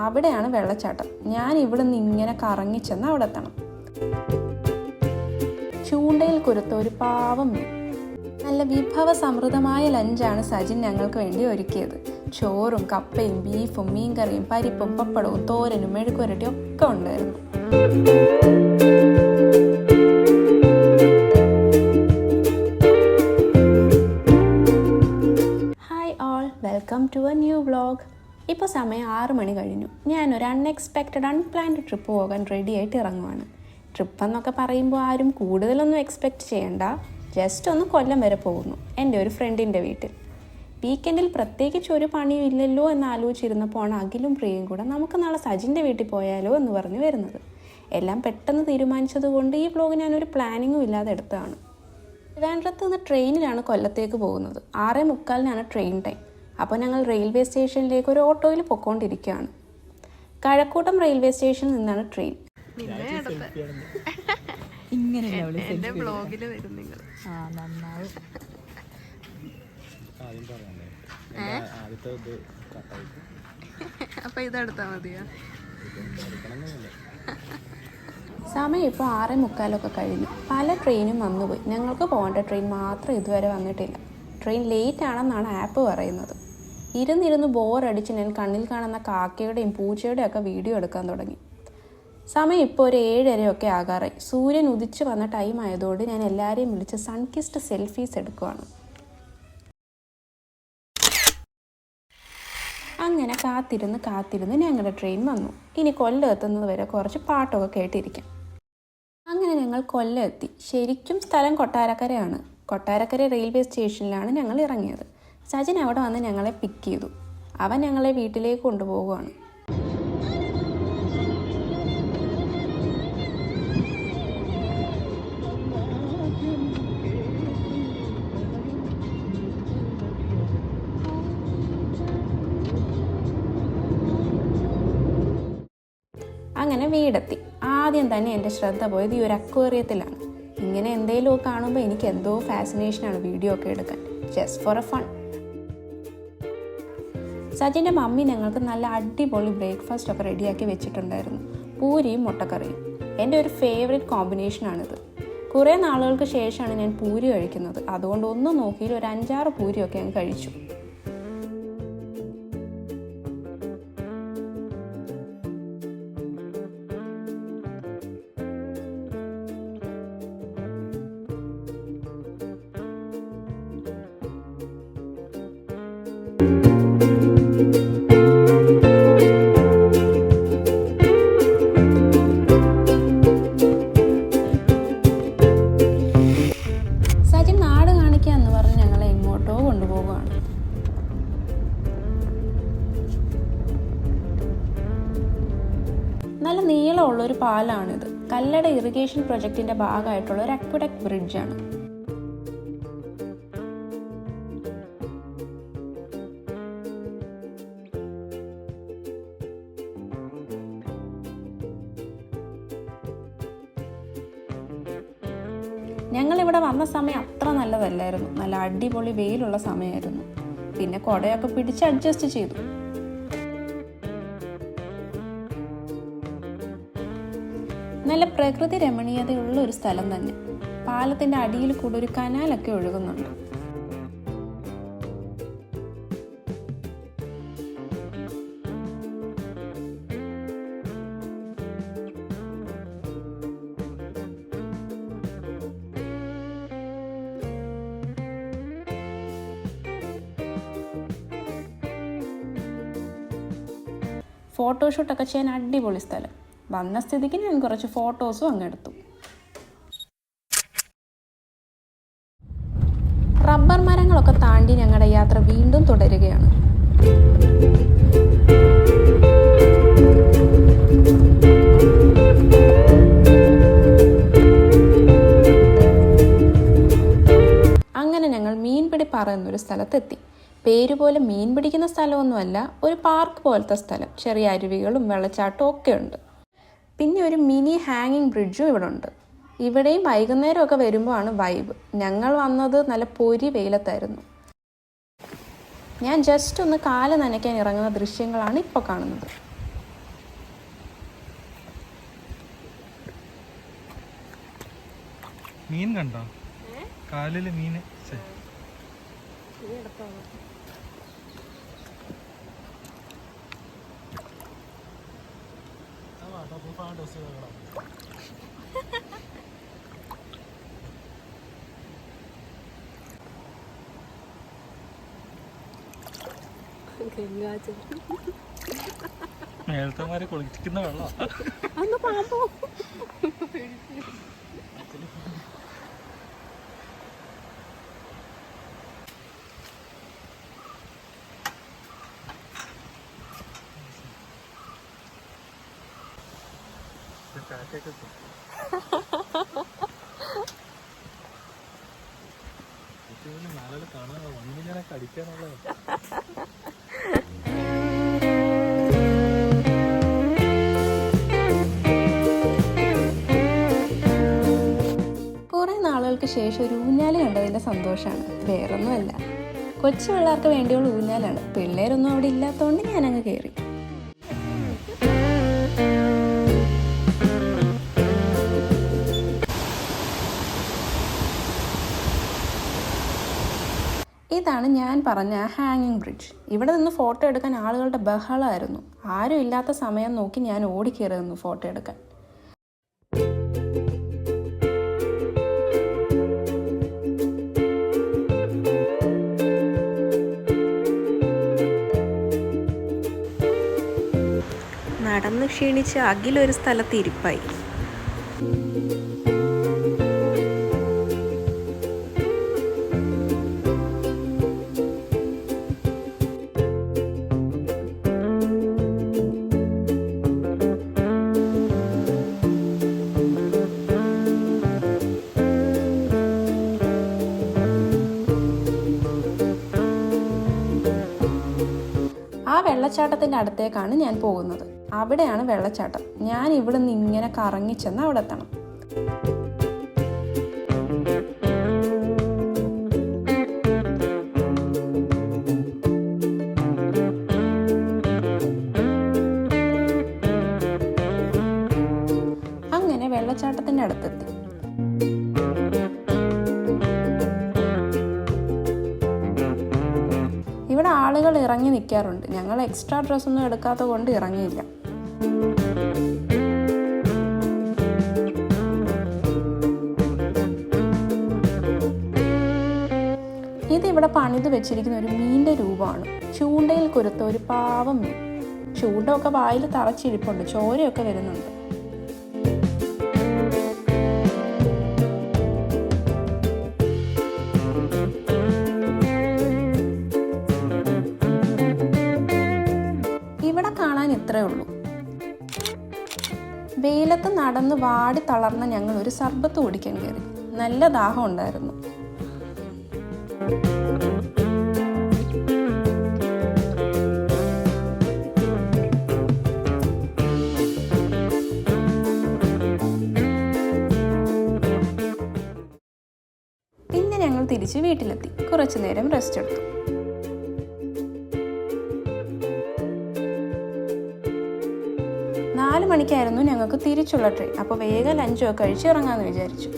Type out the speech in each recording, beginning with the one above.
അവിടെയാണ് വെള്ളച്ചാട്ടം. ഞാൻ ഇവിടെ നിന്ന് ഇങ്ങനെ കറങ്ങി ചെന്ന് അവിടെ എത്തണം. ചൂണ്ടയിൽ കുരുത്ത ഒരു പാവം മീൻ. നല്ല വിഭവ സമൃദ്ധമായ ലഞ്ചാണ് സജിൻ ഞങ്ങൾക്ക് വേണ്ടി ഒരുക്കിയത്. ചോറും കപ്പയും ബീഫും മീൻകറിയും പരിപ്പും പപ്പടവും തോരനും മെഴുക്കുരട്ടിയും ഒക്കെ ഉണ്ടായിരുന്നു. Hi all, welcome to a new vlog. ഇപ്പോൾ സമയം 6 മണി കഴിഞ്ഞു. ഞാനൊരു അൺപ്ലാൻഡ് ട്രിപ്പ് പോകാൻ റെഡി ആയിട്ട് ഇറങ്ങുവാണ്. ട്രിപ്പ് എന്നൊക്കെ പറയുമ്പോൾ ആരും കൂടുതലൊന്നും എക്സ്പെക്റ്റ് ചെയ്യണ്ട. ജസ്റ്റ് ഒന്ന് കൊല്ലം വരെ പോകുന്നു, എൻ്റെ ഒരു ഫ്രണ്ടിൻ്റെ വീട്ടിൽ. വീക്കെൻഡിൽ പ്രത്യേകിച്ച് ഒരു പണിയും ഇല്ലല്ലോ എന്ന് ആലോചിച്ചിരുന്നപ്പോൾ അഖിലും പ്രിയയും കൂടെ നമുക്ക് നാളെ സജിൻ്റെ വീട്ടിൽ പോയാലോ എന്ന് പറഞ്ഞ് വരുന്നത്. എല്ലാം പെട്ടെന്ന് തീരുമാനിച്ചത് കൊണ്ട് ഈ വ്ളോഗ് ഞാനൊരു പ്ലാനിങ്ങും ഇല്ലാതെ എടുത്തതാണ്. ട്രിവാൻഡ്രത്ത് നിന്ന് ട്രെയിനിലാണ് കൊല്ലത്തേക്ക് പോകുന്നത്. 6:45 ട്രെയിൻ ടൈം. അപ്പോൾ ഞങ്ങൾ റെയിൽവേ സ്റ്റേഷനിലേക്ക് ഒരു ഓട്ടോയിൽ പൊയ്ക്കൊണ്ടിരിക്കുകയാണ്. കഴക്കൂട്ടം റെയിൽവേ സ്റ്റേഷനിൽ നിന്നാണ് ട്രെയിൻ. സമയം ഇപ്പോൾ 6:45 കഴിഞ്ഞു. പല ട്രെയിനും വന്നുപോയി. ഞങ്ങൾക്ക് പോകേണ്ട ട്രെയിൻ മാത്രം ഇതുവരെ വന്നിട്ടില്ല. ട്രെയിൻ ലേറ്റ് ആണെന്നാണ് ആപ്പ് പറയുന്നത്. ഇരുന്നിരുന്ന് ബോറടിച്ച് ഞാൻ കണ്ണിൽ കാണുന്ന കാക്കയുടെയും പൂച്ചയുടെയും ഒക്കെ വീഡിയോ എടുക്കാൻ തുടങ്ങി. സമയം ഇപ്പോൾ ഒരു 7:30 ആകാറായി. സൂര്യൻ ഉദിച്ചു വന്ന ടൈം ആയതോടെ ഞാൻ എല്ലാവരെയും വിളിച്ച് സൺകിസ്ഡ് സെൽഫീസ് എടുക്കുവാണ്. അങ്ങനെ കാത്തിരുന്ന് ഞങ്ങളുടെ ട്രെയിൻ വന്നു. ഇനി കൊല്ലം എത്തുന്നത് വരെ കുറച്ച് പാട്ടൊക്കെ കേട്ടിരിക്കാം. അങ്ങനെ ഞങ്ങൾ കൊല്ലം എത്തി. ശരിക്കും സ്ഥലം കൊട്ടാരക്കരയാണ്. കൊട്ടാരക്കര റെയിൽവേ സ്റ്റേഷനിലാണ് ഞങ്ങൾ ഇറങ്ങിയത്. സജിൻ അവിടെ വന്ന് ഞങ്ങളെ പിക്ക് ചെയ്തു. അവൻ ഞങ്ങളെ വീട്ടിലേക്ക് കൊണ്ടുപോവുകയാണ്. അങ്ങനെ വീടെത്തി. ആദ്യം തന്നെ എൻ്റെ ശ്രദ്ധ പോയത് ഈ ഒരു അക്വേറിയത്തിലാണ്. ഇങ്ങനെ എന്തെങ്കിലുമൊക്കെ കാണുമ്പോൾ എനിക്ക് എന്തോ ഫാസിനേഷനാണ് വീഡിയോ ഒക്കെ എടുക്കാൻ, ജസ്റ്റ് ഫോർ എ ഫൺ. സജിൻ്റെ മമ്മി ഞങ്ങൾക്ക് നല്ല അടിപൊളി ബ്രേക്ക്ഫാസ്റ്റ് ഒക്കെ റെഡിയാക്കി വെച്ചിട്ടുണ്ടായിരുന്നു. പൂരിയും മുട്ടക്കറിയും എൻ്റെ ഒരു ഫേവറേറ്റ് കോമ്പിനേഷനാണിത്. കുറേ നാളുകൾക്ക് ശേഷമാണ് ഞാൻ പൂരി കഴിക്കുന്നത്. അതുകൊണ്ട് ഒന്നും നോക്കിയിൽ ഒരു 5-6 പൂരിയൊക്കെ ഞാൻ കഴിച്ചു. സജിൻ നാട് കാണിക്കുക എന്ന് പറഞ്ഞ് ഞങ്ങളെ എങ്ങോട്ടോ കൊണ്ടുപോകുകയാണ്. നല്ല നീളമുള്ളൊരു പാലാണിത്. കല്ലട ഇറിഗേഷൻ പ്രൊജക്റ്റിന്റെ ഭാഗമായിട്ടുള്ള ഒരു അക്വഡക്ട് ബ്രിഡ്ജാണ്. ഞങ്ങളിവിടെ വന്ന സമയം അത്ര നല്ലതല്ലായിരുന്നു. നല്ല അടിപൊളി വെയിലുള്ള സമയമായിരുന്നു. പിന്നെ കുടയൊക്കെ പിടിച്ച് അഡ്ജസ്റ്റ് ചെയ്തു. നല്ല പ്രകൃതി രമണീയതയുള്ള ഒരു സ്ഥലം തന്നെ. പാലത്തിൻ്റെ അടിയിൽ കൂടെ ഒരു കനാലൊക്കെ ഒഴുകുന്നുണ്ട്. ഫോട്ടോഷൂട്ടൊക്കെ ചെയ്യാൻ അടിപൊളി സ്ഥലം. വന്ന സ്ഥിതിക്ക് ഞാൻ കുറച്ച് ഫോട്ടോസും അങ്ങ് എടുത്തു. റബ്ബർ മരങ്ങളൊക്കെ താണ്ടി ഞങ്ങളുടെ യാത്ര വീണ്ടും തുടരുകയാണ്. അങ്ങനെ ഞങ്ങൾ മീൻപിടിപ്പാറ എന്നൊരു സ്ഥലത്തെത്തി. പേരുപോലെ മീൻ പിടിക്കുന്ന സ്ഥലമൊന്നുമല്ല, ഒരു പാർക്ക് പോലത്തെ സ്ഥലം. ചെറിയ അരുവികളും വെള്ളച്ചാട്ടവും ഒക്കെ ഉണ്ട്. പിന്നെ ഒരു മിനി ഹാങ്ങിങ് ബ്രിഡ്ജും ഇവിടെ ഉണ്ട്. ഇവിടെയും വൈകുന്നേരമൊക്കെ വരുമ്പോൾ ആണ് വൈബ്. ഞങ്ങൾ വന്നത് നല്ല പൊരി വെയിലത്തായിരുന്നു. ഞാൻ ജസ്റ്റ് ഒന്ന് കാല് നനയ്ക്കാൻ ഇറങ്ങുന്ന ദൃശ്യങ്ങളാണ് ഇപ്പോൾ കാണുന്നത്. മീൻ കണ്ടോ? കാലില് മീന്. മേൽത്തമാരെ കുളിക്കുന്ന വെള്ളം. നാളെ കാണാൻ ഒന്നിനൊക്കെ അടിക്കാനുള്ളത്. കുറേ നാളുകൾക്ക് ശേഷം ഒരു ഊഞ്ഞാല് കണ്ടതിൻ്റെ സന്തോഷമാണ്, വേറൊന്നുമല്ല. കൊച്ചു പിള്ളേർക്ക് വേണ്ടിയുള്ള ഊഞ്ഞാലാണ്. പിള്ളേരൊന്നും അവിടെ ഇല്ലാത്തതുകൊണ്ട് ഞാനങ്ങ് കയറി. ഇതാണ് ഞാൻ പറഞ്ഞ ഹാങ്ങിങ് ബ്രിഡ്ജ്. ഇവിടെ നിന്ന് ഫോട്ടോ എടുക്കാൻ ആളുകളുടെ ബഹളമായിരുന്നു. ആരും ഇല്ലാത്ത സമയം നോക്കി ഞാൻ ഓടിക്കയറി നിന്നു ഫോട്ടോ എടുക്കാൻ. നടന്ന് ക്ഷീണിച്ച് അഖിലൊരു സ്ഥലത്ത് ഇരിപ്പായി. ആ വെള്ളച്ചാട്ടത്തിൻ്റെ അടുത്തേക്കാണ് ഞാൻ പോകുന്നത്. അവിടെയാണ് വെള്ളച്ചാട്ടം. ഞാൻ ഇവിടെ നിന്ന് ഇങ്ങനെ കറങ്ങിച്ചെന്ന് അവിടെ എത്തണം. അങ്ങനെ വെള്ളച്ചാട്ടത്തിൻ്റെ അടുത്തെത്തി. ഇവിടെ ആളുകൾ ഇറങ്ങി നിൽക്കാറുണ്ട്. ഞങ്ങൾ എക്സ്ട്രാ ഡ്രസ്സൊന്നും എടുക്കാത്ത കൊണ്ട് ഇറങ്ങിയില്ല. ഇതിവിടെ പണിത് വെച്ചിരിക്കുന്ന ഒരു മീനിൻ്റെ രൂപമാണ്. ചൂണ്ടയിൽ കുരുത്ത ഒരു പാവം മീൻ. ചൂണ്ടയൊക്കെ വായിൽ തറച്ചിരിപ്പുണ്ട്, ചോരയൊക്കെ വരുന്നുണ്ട്. ഇവിടെ കാണാൻ ഇത്രയേ ഉള്ളൂ. വെയിലത്ത് നടന്ന് വാടി തളർന്ന ഞങ്ങൾ ഒരു സർബത്ത് കുടിക്കാൻ കയറി. നല്ല ദാഹം ഉണ്ടായിരുന്നു. പിന്നെ ഞങ്ങൾ തിരിച്ച് വീട്ടിലെത്തി. കുറച്ചു നേരം റെസ്റ്റ് എടുത്തു. നാല് മണിക്കായിരുന്നു ഞങ്ങൾക്ക് തിരിച്ചുള്ള ട്രെയിൻ. അപ്പോൾ വേഗം ലഞ്ചൊക്കെ കഴിച്ച് ഇറങ്ങാമെന്ന് വിചാരിച്ചു.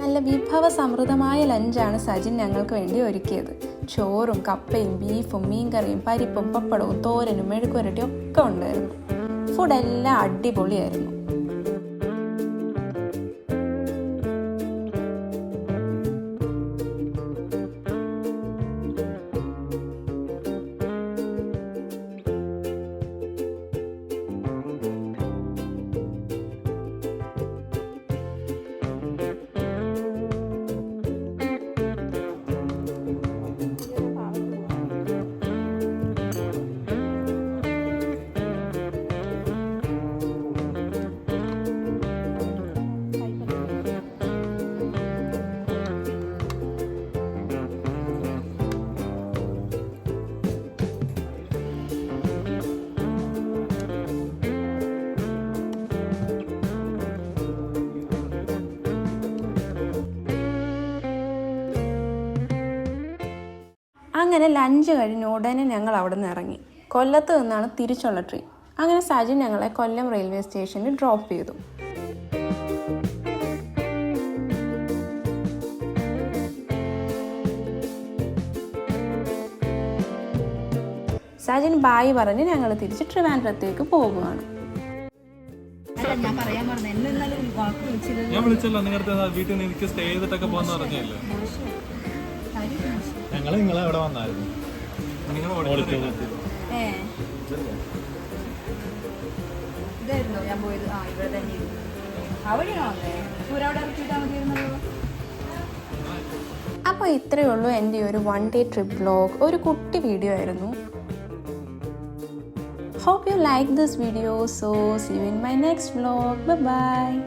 നല്ല വിഭവസമൃദ്ധമായ ലഞ്ചാണ് സജിൻ ഞങ്ങൾക്ക് വേണ്ടി ഒരുക്കിയത്. ചോറും കപ്പയും ബീഫും മീൻകറിയും പരിപ്പും പപ്പടവും തോരനും മെഴുക്കുവരട്ടിയും ഒക്കെ ഉണ്ടായിരുന്നു. ഫുഡെല്ലാം അടിപൊളിയായിരുന്നു. അങ്ങനെ ലഞ്ച് കഴിഞ്ഞ് ഉടനെ ഞങ്ങൾ അവിടെ നിന്ന് ഇറങ്ങി. കൊല്ലത്ത് നിന്നാണ് തിരിച്ചുള്ള ട്രെയിൻ. അങ്ങനെ സജിൻ ഞങ്ങളെ കൊല്ലം റെയിൽവേ സ്റ്റേഷനിൽ ഡ്രോപ്പ് ചെയ്തു. സജിൻ ബായ് പറഞ്ഞ് ഞങ്ങൾ തിരിച്ച് ട്രിവാൻഡ്രത്തേക്ക് പോകുകയാണ്. ഞാൻ വിളിച്ചല്ലോ നിങ്ങളുടെ വീട്ടിൽ നിന്ന് എനിക്ക് സ്റ്റേ ചെയ്തിട്ടൊക്കെ പോകാന്ന് പറഞ്ഞല്ലേ. ഞങ്ങള് നിങ്ങളെ എവിടെ വന്നായിരുന്നു? നിങ്ങൾ ഇതായിരുന്നോ ഞാൻ പോയത്? ആ ഇവിടെ തന്നെ അവിടെയാണോ വന്നേ? അവിടെ ഇറക്കിയിട്ടാ മതിയിരുന്നല്ലോ. അപ്പോൾ ഇത്രയേ ഉള്ളൂ എൻ്റെ ഒരു 1 day ട്രിപ്പ് വ്ലോഗ്. ഒരു കുട്ടി വീഡിയോ ആയിരുന്നു. Hope you like this video. So see you in my next vlog. Bye bye.